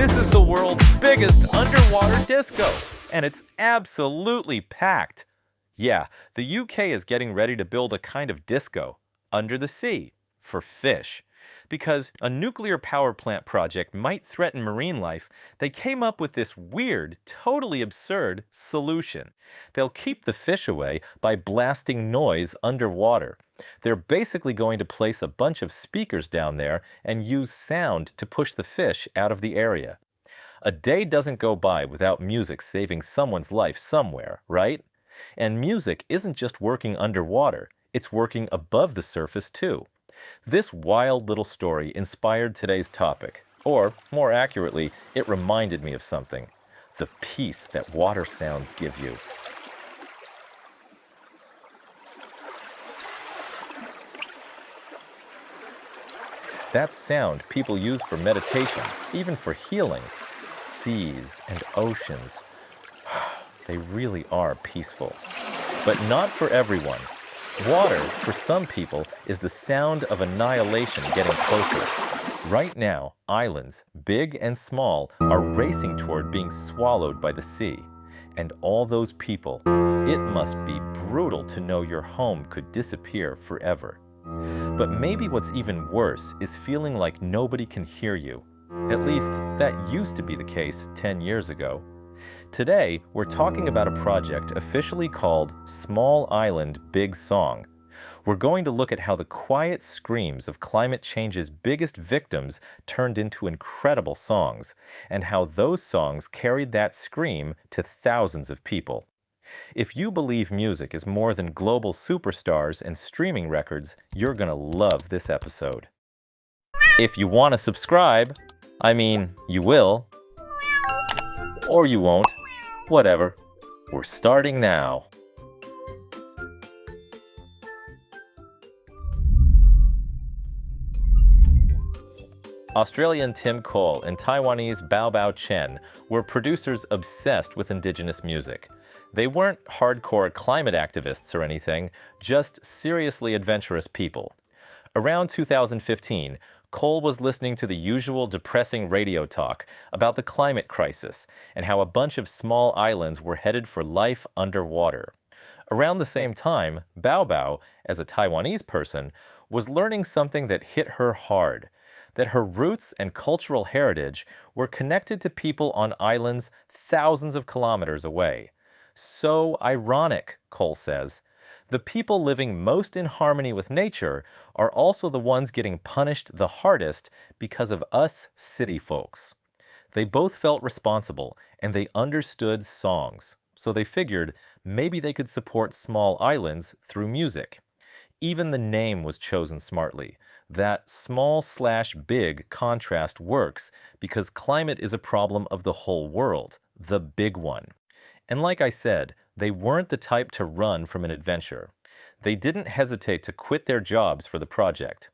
This is the world's biggest underwater disco, and it's absolutely packed. Yeah, the UK is getting ready to build a kind of disco under the sea for fish. Because a nuclear power plant project might threaten marine life, they came up with this weird, totally absurd solution. They'll keep the fish away by blasting noise underwater. They're basically going to place a bunch of speakers down there and use sound to push the fish out of the area. A day doesn't go by without music saving someone's life somewhere, right? And music isn't just working underwater, it's working above the surface too. This wild little story inspired today's topic, or more accurately, it reminded me of something: the peace that water sounds give you. That sound people use for meditation, even for healing. Seas and oceans, they really are peaceful. But not for everyone. Water, for some people, is the sound of annihilation getting closer. Right now, islands, big and small, are racing toward being swallowed by the sea. And all those people, it must be brutal to know your home could disappear forever. But maybe what's even worse is feeling like nobody can hear you. At least, that used to be the case 10 years ago. Today, we're talking about a project officially called Small Island Big Song. We're going to look at how the quiet screams of climate change's biggest victims turned into incredible songs, and how those songs carried that scream to thousands of people. If you believe music is more than global superstars and streaming records, you're gonna love this episode. If you want to subscribe, you will, or you won't. Whatever. We're starting now. Australian Tim Cole and Taiwanese Bao Bao Chen were producers obsessed with Indigenous music. They weren't hardcore climate activists or anything, just seriously adventurous people. Around 2015, Cole was listening to the usual depressing radio talk about the climate crisis and how a bunch of small islands were headed for life underwater. Around the same time, Bao Bao, as a Taiwanese person, was learning something that hit her hard: that her roots and cultural heritage were connected to people on islands thousands of kilometers away. So ironic, Cole says. The people living most in harmony with nature are also the ones getting punished the hardest because of us city folks. They both felt responsible and they understood songs, so they figured maybe they could support small islands through music. Even the name was chosen smartly. That small/big contrast works because climate is a problem of the whole world, the big one. And like I said, they weren't the type to run from an adventure. They didn't hesitate to quit their jobs for the project.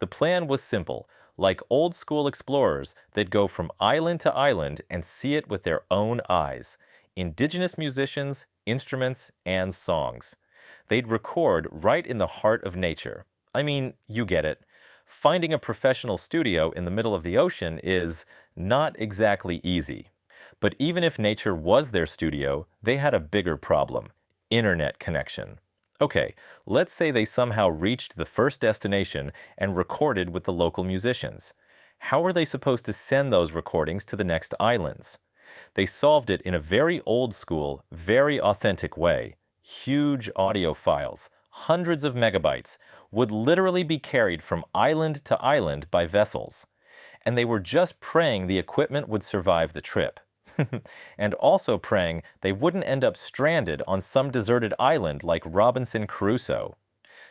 The plan was simple. Like old school explorers, they'd go from island to island and see it with their own eyes. Indigenous musicians, instruments, and songs. They'd record right in the heart of nature. You get it. Finding a professional studio in the middle of the ocean is not exactly easy. But even if nature was their studio, they had a bigger problem: internet connection. Okay, let's say they somehow reached the first destination and recorded with the local musicians. How were they supposed to send those recordings to the next islands? They solved it in a very old school, very authentic way. Huge audio files, hundreds of megabytes, would literally be carried from island to island by vessels. And they were just praying the equipment would survive the trip. And also praying they wouldn't end up stranded on some deserted island like Robinson Crusoe.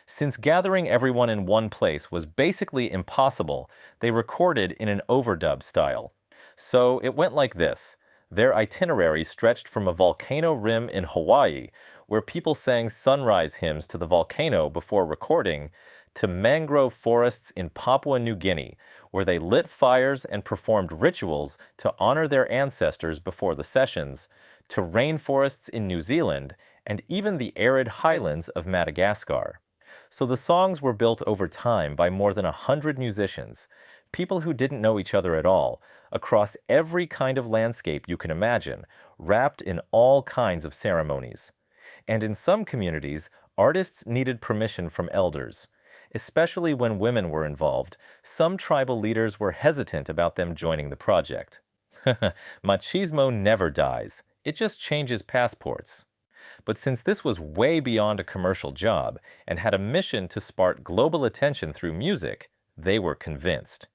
Since gathering everyone in one place was basically impossible, they recorded in an overdub style. So it went like this. Their itinerary stretched from a volcano rim in Hawaii, where people sang sunrise hymns to the volcano before recording, to mangrove forests in Papua New Guinea, where they lit fires and performed rituals to honor their ancestors before the sessions, to rainforests in New Zealand, and even the arid highlands of Madagascar. So the songs were built over time by more than 100 musicians, people who didn't know each other at all, across every kind of landscape you can imagine, wrapped in all kinds of ceremonies. And in some communities, artists needed permission from elders. Especially when women were involved, some tribal leaders were hesitant about them joining the project. Machismo never dies, it just changes passports. But since this was way beyond a commercial job and had a mission to spark global attention through music, they were convinced.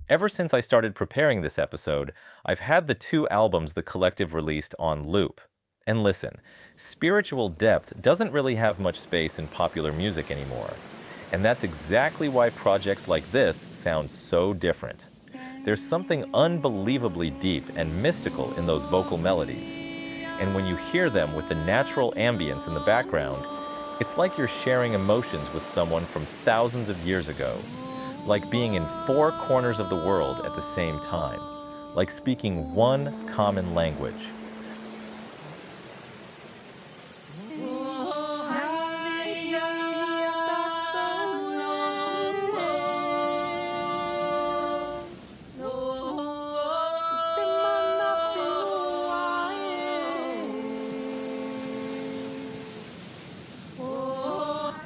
Ever since I started preparing this episode, I've had the two albums the collective released on loop. And listen, spiritual depth doesn't really have much space in popular music anymore. And that's exactly why projects like this sound so different. There's something unbelievably deep and mystical in those vocal melodies. And when you hear them with the natural ambience in the background, it's like you're sharing emotions with someone from thousands of years ago. Like being in four corners of the world at the same time. Like speaking one common language.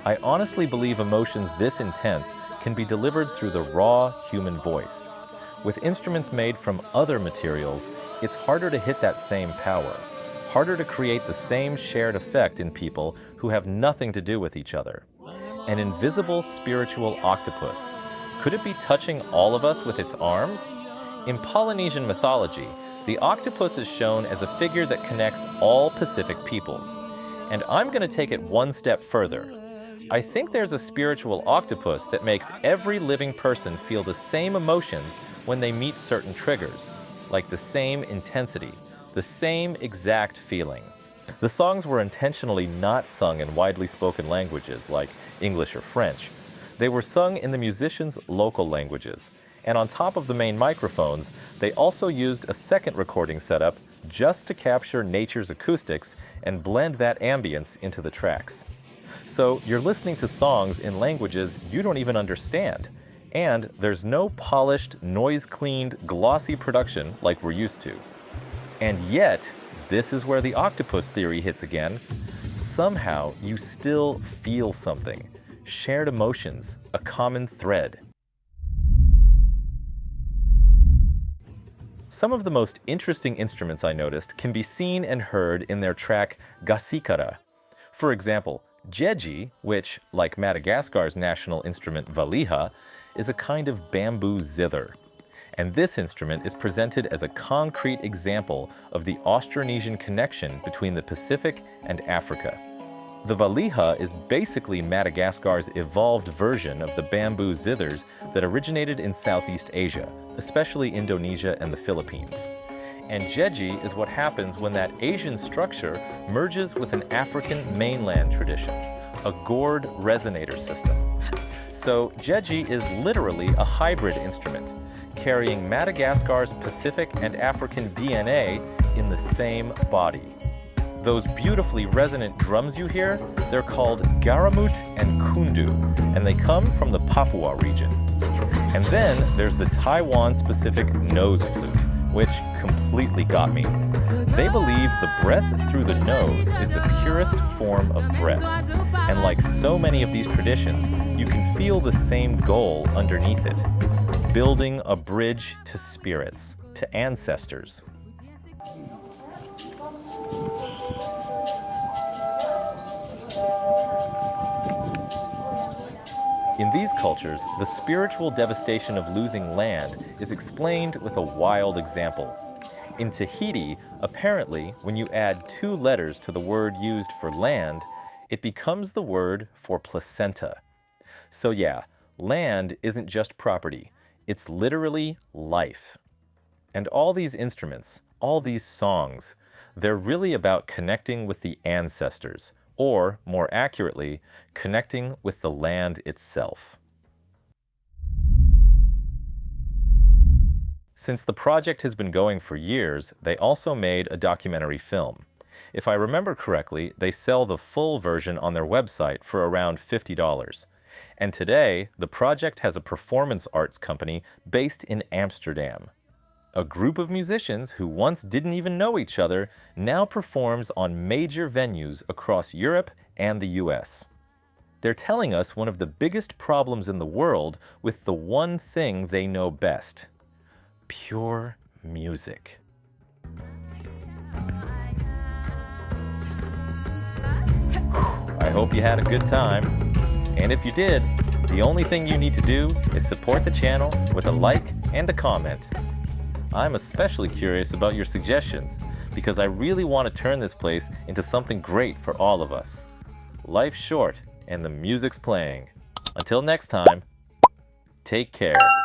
I honestly believe emotions this intense can be delivered through the raw human voice. With instruments made from other materials, it's harder to hit that same power, harder to create the same shared effect in people who have nothing to do with each other. An invisible spiritual octopus. Could it be touching all of us with its arms? In Polynesian mythology, the octopus is shown as a figure that connects all Pacific peoples. And I'm going to take it one step further. I think there's a spiritual octopus that makes every living person feel the same emotions when they meet certain triggers, like the same intensity, the same exact feeling. The songs were intentionally not sung in widely spoken languages like English or French. They were sung in the musicians' local languages, and on top of the main microphones, they also used a second recording setup just to capture nature's acoustics and blend that ambience into the tracks. So you're listening to songs in languages you don't even understand. And there's no polished, noise-cleaned, glossy production like we're used to. And yet, this is where the octopus theory hits again. Somehow, you still feel something. Shared emotions, a common thread. Some of the most interesting instruments I noticed can be seen and heard in their track Gasikara. For example, Jeji, which, like Madagascar's national instrument valiha, is a kind of bamboo zither. And this instrument is presented as a concrete example of the Austronesian connection between the Pacific and Africa. The valiha is basically Madagascar's evolved version of the bamboo zithers that originated in Southeast Asia, especially Indonesia and the Philippines. And jeji is what happens when that Asian structure merges with an African mainland tradition, a gourd resonator system. So jeji is literally a hybrid instrument, carrying Madagascar's Pacific and African DNA in the same body. Those beautifully resonant drums you hear, they're called garamut and kundu, and they come from the Papua region. And then there's the Taiwan-specific nose flute, which completely got me. They believe the breath through the nose is the purest form of breath. And like so many of these traditions, you can feel the same goal underneath it. Building a bridge to spirits, to ancestors. In these cultures, the spiritual devastation of losing land is explained with a wild example. In Tahiti, apparently, when you add 2 letters to the word used for land, it becomes the word for placenta. So yeah, land isn't just property, it's literally life. And all these instruments, all these songs, they're really about connecting with the ancestors, or, more accurately, connecting with the land itself. Since the project has been going for years, they also made a documentary film. If I remember correctly, they sell the full version on their website for around $50. And today, the project has a performance arts company based in Amsterdam. A group of musicians who once didn't even know each other now performs on major venues across Europe and the US. They're telling us one of the biggest problems in the world with the one thing they know best: pure music. I hope you had a good time. And if you did, the only thing you need to do is support the channel with a like and a comment. I'm especially curious about your suggestions because I really want to turn this place into something great for all of us. Life's short and the music's playing. Until next time, take care.